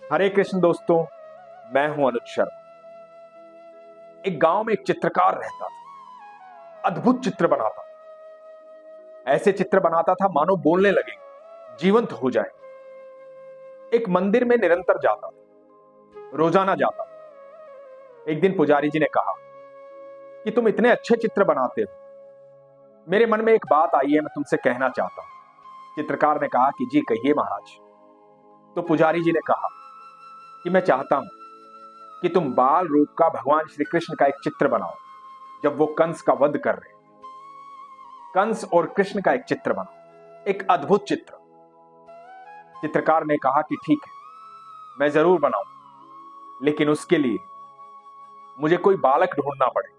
हरे कृष्ण दोस्तों, मैं हूं अनुज शर्मा। एक गांव में एक चित्रकार रहता था। अद्भुत चित्र बनाता था। ऐसे चित्र बनाता था मानो बोलने लगे, जीवंत हो जाए। एक मंदिर में निरंतर जाता था, रोजाना जाता था। एक दिन पुजारी जी ने कहा कि तुम इतने अच्छे चित्र बनाते हो, मेरे मन में एक बात आई है, मैं तुमसे कहना चाहता हूं। चित्रकार ने कहा कि जी कहिए महाराज। तो पुजारी जी ने कहा कि मैं चाहता हूं कि तुम बाल रूप का भगवान श्री कृष्ण का एक चित्र बनाओ, जब वो कंस का वध कर रहे। कंस और कृष्ण का एक चित्र बनाओ, एक अद्भुत चित्र। चित्रकार ने कहा कि ठीक है, मैं जरूर बनाऊं, लेकिन उसके लिए मुझे कोई बालक ढूंढना पड़ेगा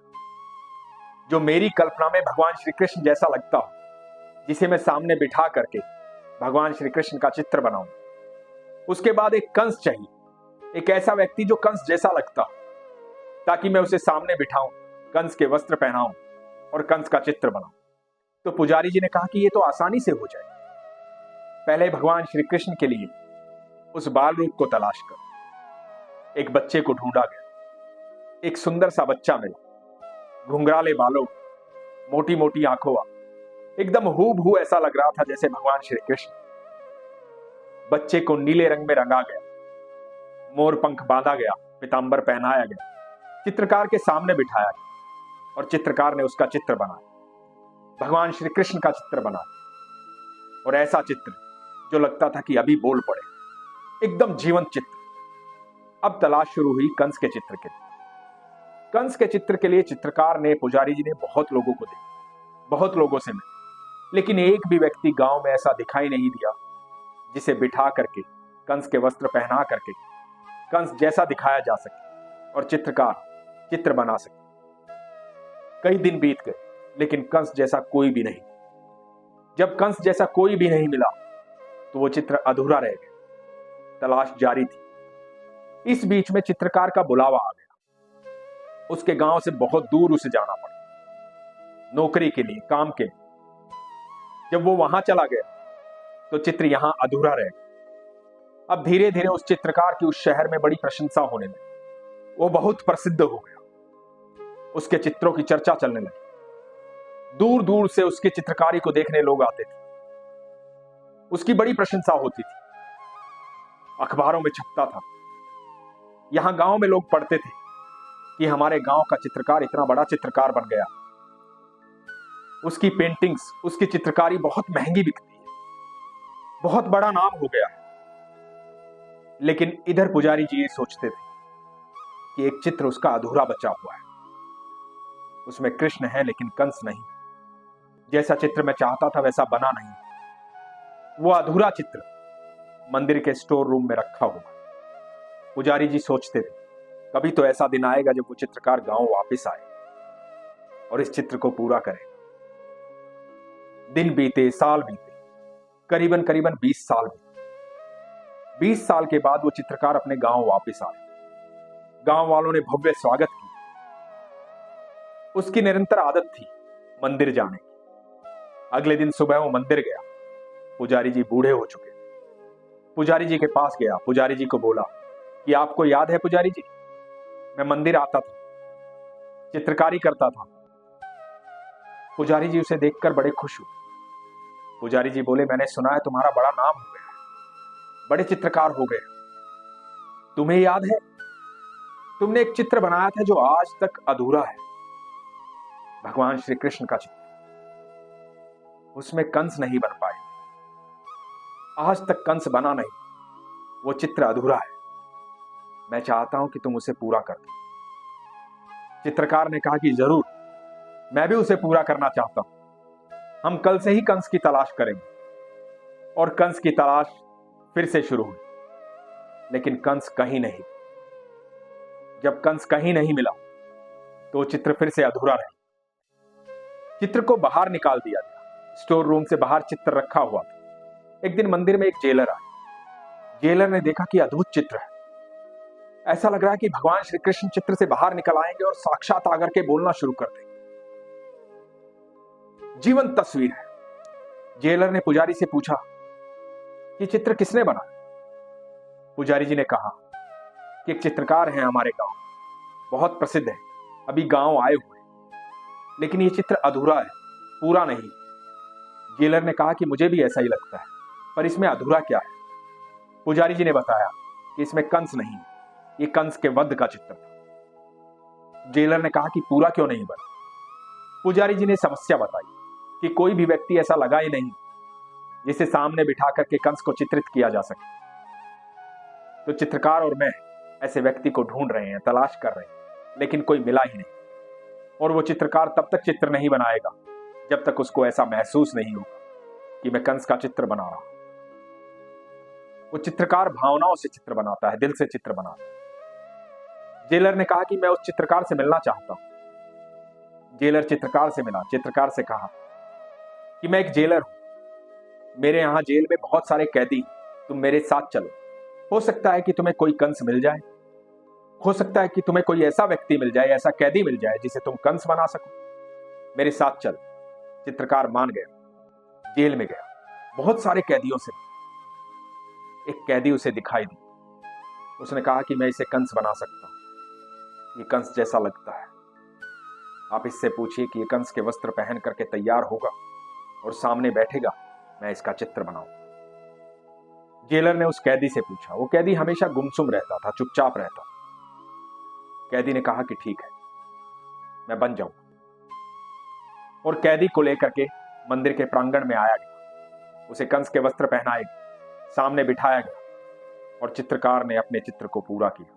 जो मेरी कल्पना में भगवान श्री कृष्ण जैसा लगता हो, जिसे मैं सामने बिठा करके भगवान श्री कृष्ण का चित्र बनाऊं। उसके बाद एक कंस चाहिए, एक ऐसा व्यक्ति जो कंस जैसा लगता हो, ताकि मैं उसे सामने बिठाऊं, कंस के वस्त्र पहनाऊं और कंस का चित्र बनाऊं। तो पुजारी जी ने कहा कि यह तो आसानी से हो जाए। पहले भगवान श्री कृष्ण के लिए उस बाल रूप को तलाश कर एक बच्चे को ढूंढा गया। एक सुंदर सा बच्चा मिला, घुंघराले बालों, मोटी मोटी आंखों वाला, एकदम हूबहू ऐसा लग रहा था जैसे भगवान श्री कृष्ण। बच्चे को नीले रंग में रंगा गया, मोर पंख बांधा गया, पीतांबर पहनाया गया, चित्रकार के सामने बिठाया गया और चित्रकार ने उसका चित्र बनाया, भगवान श्री कृष्ण का चित्र बनाया। और ऐसा चित्र जो लगता था कि अभी बोल पड़े, एकदम जीवंत चित्र। अब तलाश शुरू हुई कंस के चित्र के लिए। कंस के चित्र के लिए चित्रकार ने, पुजारी जी ने बहुत लोगों को देखा, बहुत लोगों से मिले, लेकिन एक भी व्यक्ति गांव में ऐसा दिखाई नहीं दिया जिसे बिठा करके, कंस के वस्त्र पहना करके कंस जैसा दिखाया जा सके और चित्रकार चित्र बना सके। कई दिन बीत गए, लेकिन कंस जैसा कोई भी नहीं। जब कंस जैसा कोई भी नहीं मिला तो वो चित्र अधूरा रह गया। तलाश जारी थी। इस बीच में चित्रकार का बुलावा आ गया। उसके गांव से बहुत दूर उसे जाना पड़ा, नौकरी के लिए, काम के लिए। जब वो वहां चला गया तो चित्र यहां अधूरा रह गया। अब धीरे धीरे उस चित्रकार की उस शहर में बड़ी प्रशंसा होने लगी। वो बहुत प्रसिद्ध हो गया, उसके चित्रों की चर्चा चलने लगी। दूर दूर से उसकी चित्रकारी को देखने लोग आते थे। उसकी बड़ी प्रशंसा होती थी, अखबारों में छपता था। यहां गांव में लोग पढ़ते थे कि हमारे गांव का चित्रकार इतना बड़ा चित्रकार बन गया। उसकी पेंटिंग्स, उसकी चित्रकारी बहुत महंगी बिकती है, बहुत बड़ा नाम हो गया है। लेकिन इधर पुजारी जी ये सोचते थे कि एक चित्र उसका अधूरा बचा हुआ है। उसमें कृष्ण है लेकिन कंस नहीं। जैसा चित्र मैं चाहता था वैसा बना नहीं। वो अधूरा चित्र मंदिर के स्टोर रूम में रखा हुआ। पुजारी जी सोचते थे कभी तो ऐसा दिन आएगा जब वो चित्रकार गांव वापस आए और इस चित्र को पूरा करेगा। दिन बीते, साल बीते, करीबन करीबन 20 साल बीते। 20 साल के बाद वो चित्रकार अपने गांव वापस आए। गांव वालों ने भव्य स्वागत किया। उसकी निरंतर आदत थी मंदिर जाने की। अगले दिन सुबह वो मंदिर गया। पुजारी जी बूढ़े हो चुके थे। पुजारी जी के पास गया, पुजारी जी को बोला कि आपको याद है पुजारी जी, मैं मंदिर आता था, चित्रकारी करता था। पुजारी जी उसे देखकर बड़े खुश हुए। पुजारी जी बोले, मैंने सुना है तुम्हारा बड़ा नाम हो गया है, बड़े चित्रकार हो गए। तुम्हें याद है तुमने एक चित्र बनाया था जो आज तक अधूरा है, भगवान श्री कृष्ण का चित्र। उसमें कंस नहीं बन पाए, आज तक कंस बना नहीं, वो चित्र अधूरा है। मैं चाहता हूं कि तुम उसे पूरा कर दो। चित्रकार ने कहा कि जरूर, मैं भी उसे पूरा करना चाहता हूं। हम कल से ही कंस की तलाश करेंगे। और कंस की तलाश फिर से शुरू हुई, लेकिन कंस कहीं नहीं। जब कंस कहीं नहीं मिला तो चित्र फिर से अधूरा रहा। चित्र को बाहर निकाल दिया गया। स्टोर रूम से बाहर चित्र रखा हुआ था। एक दिन मंदिर में एक जेलर आया। जेलर ने देखा कि अद्भुत चित्र है। ऐसा लग रहा है कि भगवान श्री कृष्ण चित्र से बाहर निकल आएंगे और साक्षात आकर के बोलना शुरू कर देंगे। जीवंत तस्वीर है। जेलर ने पुजारी से पूछा कि चित्र किसने बनाया। पुजारी जी ने कहा कि एक चित्रकार हैं हमारे गांव, बहुत प्रसिद्ध है, अभी गांव आए हुए, लेकिन ये चित्र अधूरा है, पूरा नहीं। जेलर ने कहा कि मुझे भी ऐसा ही लगता है, पर इसमें अधूरा क्या है? पुजारी जी ने बताया कि इसमें कंस नहीं है, ये कंस के वध का चित्र था। जेलर ने कहा कि पूरा क्यों नहीं बना? पुजारी जी ने समस्या बताई कि कोई भी व्यक्ति ऐसा लगा ही नहीं जिसे सामने बिठा करके कंस को चित्रित किया जा सके। तो चित्रकार और मैं ऐसे व्यक्ति को ढूंढ रहे हैं, तलाश कर रहे हैं, लेकिन कोई मिला ही नहीं। और वो चित्रकार तब तक चित्र नहीं बनाएगा जब तक उसको ऐसा महसूस नहीं होगा कि मैं कंस का चित्र बना रहा हूं। वो चित्रकार भावनाओं से चित्र बनाता है, दिल से चित्र बनाता है। जेलर ने कहा कि मैं उस चित्रकार से मिलना चाहता हूं। जेलर चित्रकार से मिला, चित्रकार से कहा कि मैं एक जेलर हूं, मेरे यहां जेल में बहुत सारे कैदी, तुम मेरे साथ चलो, हो सकता है कि तुम्हें कोई कंस मिल जाए, हो सकता है कि तुम्हें कोई ऐसा व्यक्ति मिल जाए, ऐसा कैदी मिल जाए जिसे तुम कंस बना सको, मेरे साथ चल। चित्रकार मान गया, जेल में गया, बहुत सारे कैदियों से एक कैदी उसे दिखाई दी। उसने कहा कि मैं इसे कंस बना सकता हूं, ये कंस जैसा लगता है, आप इससे पूछिए कि ये कंस के वस्त्र पहन करके तैयार होगा और सामने बैठेगा, मैं इसका चित्र बनाऊंगा। जेलर ने उस कैदी से पूछा, वो कैदी हमेशा गुमसुम रहता था, चुपचाप रहता। कैदी ने कहा कि ठीक है, मैं बन जाऊंगा। और कैदी को लेकर के मंदिर के प्रांगण में आया गया, उसे कंस के वस्त्र पहनाए गए, सामने बिठाया गया और चित्रकार ने अपने चित्र को पूरा किया।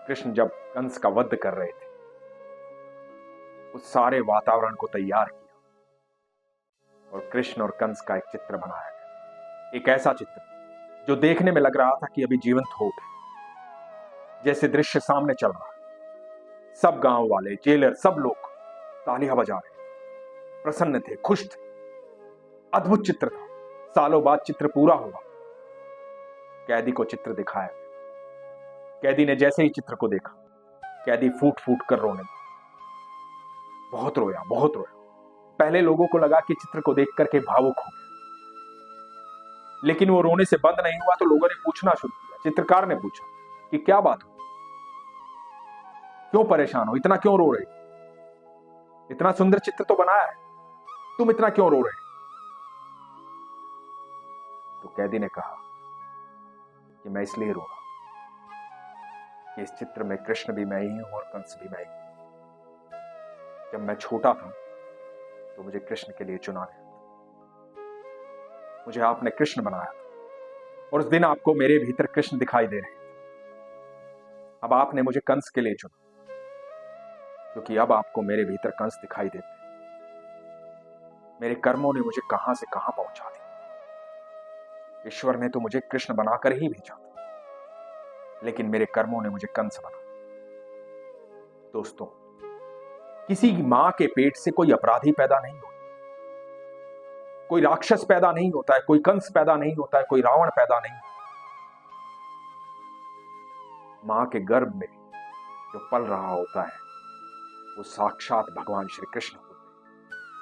कृष्ण जब कंस का वध कर रहे थे, उस सारे वातावरण को तैयार किया और कृष्ण और कंस का एक चित्र बनाया गया। एक ऐसा चित्र जो देखने में लग रहा था कि अभी जीवंत हो उठे, जैसे दृश्य सामने चल रहा है। सब गांव वाले, जेलर, सब लोग तालियां बजा रहे, प्रसन्न थे, खुश थे। अद्भुत चित्र था। सालों बाद चित्र पूरा हुआ। कैदी को चित्र दिखाया। कैदी ने जैसे ही चित्र को देखा, कैदी फूट फूट कर रोने लगा। बहुत रोया, बहुत रोया। पहले लोगों को लगा कि चित्र को देख करके भावुक हो गया, लेकिन वो रोने से बंद नहीं हुआ तो लोगों ने पूछना शुरू किया। चित्रकार ने पूछा कि क्या बात हो, क्यों परेशान हो, इतना क्यों रो रहे, इतना सुंदर चित्र तो बनाया है, तुम इतना क्यों रो रहे? तो कैदी ने कहा कि मैं इसलिए रो रहा हूं कि इस चित्र में कृष्ण भी मैं ही हूं और कंस भी मैं ही हूं। जब मैं छोटा था तो मुझे कृष्ण के लिए चुना गया, मुझे आपने कृष्ण बनाया था और उस दिन आपको मेरे भीतर कृष्ण दिखाई दे रहे थे। अब आपने मुझे कंस के लिए चुना क्योंकि अब आपको मेरे भीतर कंस दिखाई देते। मेरे कर्मों ने मुझे कहां से कहां पहुंचा दिया। ईश्वर ने तो मुझे कृष्ण बनाकर ही भेजा था, लेकिन मेरे कर्मों ने मुझे कंस बना। दोस्तों, किसी मां के पेट से कोई अपराधी पैदा नहीं होता, कोई राक्षस पैदा नहीं होता है, कोई कंस पैदा नहीं होता है, कोई रावण पैदा नहीं। मां के गर्भ में जो पल रहा होता है वो साक्षात भगवान श्री कृष्ण होते,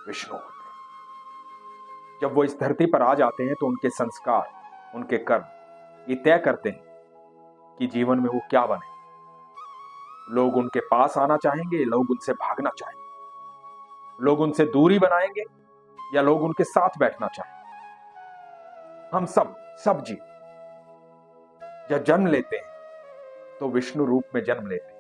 विष्णु होते। जब वो इस धरती पर आ जाते हैं तो उनके संस्कार, उनके कर्म ये तय करते हैं कि जीवन में वो क्या बने। लोग उनके पास आना चाहेंगे, लोग उनसे भागना चाहेंगे, लोग उनसे दूरी बनाएंगे या लोग उनके साथ बैठना चाहेंगे। हम सब जीव जब जन्म लेते हैं तो विष्णु रूप में जन्म लेते हैं।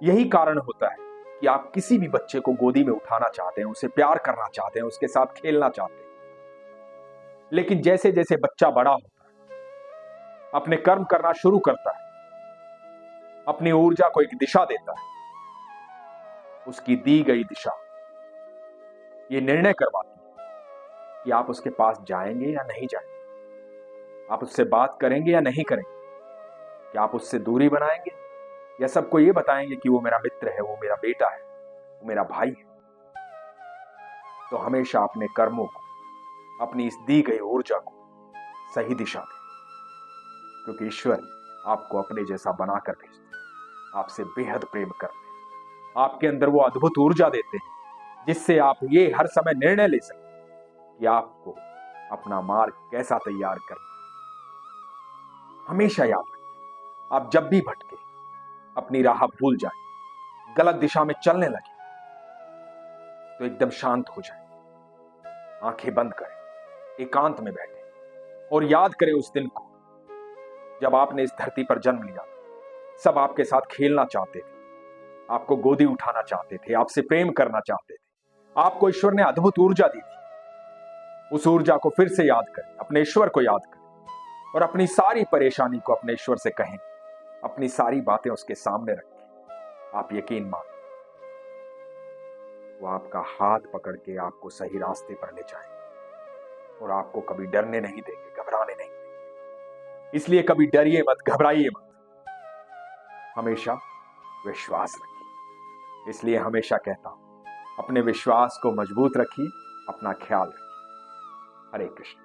यही कारण होता है कि आप किसी भी बच्चे को गोदी में उठाना चाहते हैं, उसे प्यार करना चाहते हैं, उसके साथ खेलना चाहते हैं। लेकिन जैसे जैसे बच्चा बड़ा होता है, अपने कर्म करना शुरू करता है, अपनी ऊर्जा को एक दिशा देता है, उसकी दी गई दिशा ये निर्णय करवाती है कि आप उसके पास जाएंगे या नहीं जाएंगे, आप उससे बात करेंगे या नहीं करेंगे, कि आप उससे दूरी बनाएंगे या सबको ये बताएंगे कि वो मेरा मित्र है, वो मेरा बेटा है, वो मेरा भाई है। तो हमेशा अपने कर्मों को, अपनी इस दी गई ऊर्जा को सही दिशा दें, क्योंकि ईश्वर आपको अपने जैसा बनाकर भेजते हैं, आपसे बेहद प्रेम करते हैं, आपके अंदर वो अद्भुत ऊर्जा देते हैं जिससे आप ये हर समय निर्णय ले सकें कि आपको अपना मार्ग कैसा तैयार करना। हमेशा याद रखें, आप जब भी भटके, अपनी राह भूल जाए, गलत दिशा में चलने लगे, तो एकदम शांत हो जाए, आंखें बंद करें, एकांत में बैठे और याद करें उस दिन को जब आपने इस धरती पर जन्म लिया। सब आपके साथ खेलना चाहते थे, आपको गोदी उठाना चाहते थे, आपसे प्रेम करना चाहते थे। आपको ईश्वर ने अद्भुत ऊर्जा दी थी। उस ऊर्जा को फिर से याद करें, अपने ईश्वर को याद करें और अपनी सारी परेशानी को अपने ईश्वर से कहें, अपनी सारी बातें उसके सामने रखें। आप यकीन मानें, वो आपका हाथ पकड़ के आपको सही रास्ते पर ले जाएंगे और आपको कभी डरने नहीं देंगे, घबराने नहीं देंगे। इसलिए कभी डरिए मत, घबराइए मत, हमेशा विश्वास रखिए। इसलिए हमेशा कहता हूं, अपने विश्वास को मजबूत रखिए, अपना ख्याल रखिए। हरे कृष्ण।